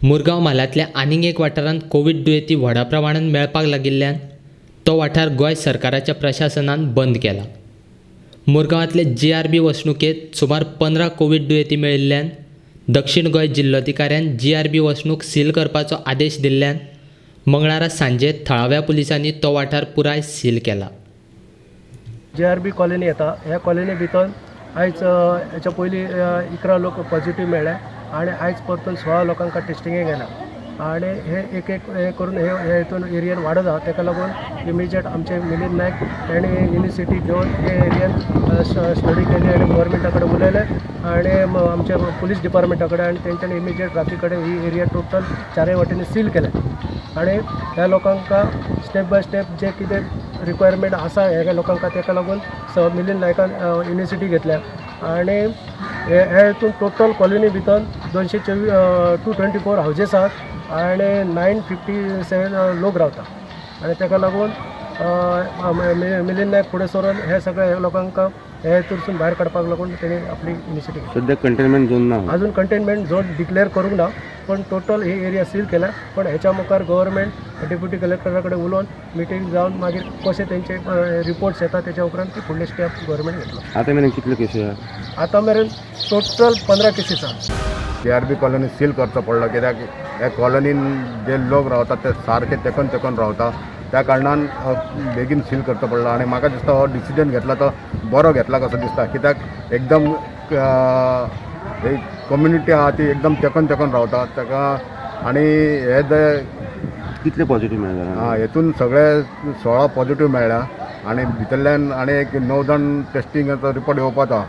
मुरगांव म्हालांतल्या आनीक एक वाठारांत कोवीड दुयेंती व्हडा प्रमाणांत मेळपाक लागिल्ल्यान तो वाठार गोंय सरकाराच्या प्रशासनान बंद केला. मुरगांवांतले GRB वसणुकेंत सुमार 15 कोवीड दुयेंती मेळिल्ल्यान दक्षिण गोंय जिल्लोधिकाऱ्यान GRB वसणूक सील करपाचो आदेश दिल्ल्यान मंगळारा सांजे थळाव्या पुलिसांनी तो वाठार पुराय सील केला. GRB कॉलनी येता. ह्या कॉलनी भितर आयज हेच्या पयलीं 11 लोक पॉझिटिव्ह मेळ्ळे आणि आयज परतून 16 लोकांक टेस्टिंगेक गेला आणि हे एक हे करून हे हितून एरियन वाडत आहा. ताका लागून इमिजिएट आमचे मिलिंद नायक ताणी इनिशिएटीव घेवन हे एरियन स्टडी केली आणि गव्हर्मेंटा कडेन उलयले आणि आमच्या पुलीस डिपार्टमेंटा कडेन आणि तेंच्यांनी इमिजिएट राती कडेन ही एरिया टोटल चारय वाटेनी सील केले आणि ह्या लोकांक स्टेप बाय स्टेप जे कितें रिक्वायरमेंट आसा ह्या लोकांक ताका लागून मिलिंद नायकान इनिशिएटीव घेतल्या आणि हे हितून टोटल कॉलनी भितर 224 हावजीस आहात आणि 957 लोक रावता आणि ताका लागून मिलिंद नायक फुडें सरून हे सगळे लोकांक हे हितून भायर काडपाक लागून तेणी आपली इनिशिएटीव घेतली. सध्या कंटेनमेंट झोन ना, अजून कंटेनमेंट झोन डिक्लेअर करूंक ना, पण टोटल ही एरिया सील केला. पण हेच्या मुखार गव्हर्मेंट डेप्युटी कलेक्टरा कडेन उलोवन मिटींग जावन मागीर कशे तेंचे रिपोर्ट्स येता तेच्या उपरांत ती फुडले स्टेप गव्हर्मेंट घेतलो. आता मेरेन कितले केसी आहा? आता मेरेन टोटल 15 केसीस आहा. GRB कॉलनी सील करचो पडलो कित्याक ह्या कॉलनीन जे लोक रावतात ते सारके तेकून रावता. त्या कारणान बेगीन सील करचो पडलो आणि म्हाका दिसता हो डिसिजन घेतला तो बरो घेतला कसो दिसता. कित्याक एकदम कम्युनिटी आहा ती एकदम तेकून रावता ताका आणि हे जे कितले पॉझिटिव्ह मेळ्ळा? हेतून सगळे 16 पॉझिटिव्ह मेळ्ळा आणि भितरल्यान आणि एक 9 जाण टेस्टिंगाचो रिपोर्ट येवपाचो.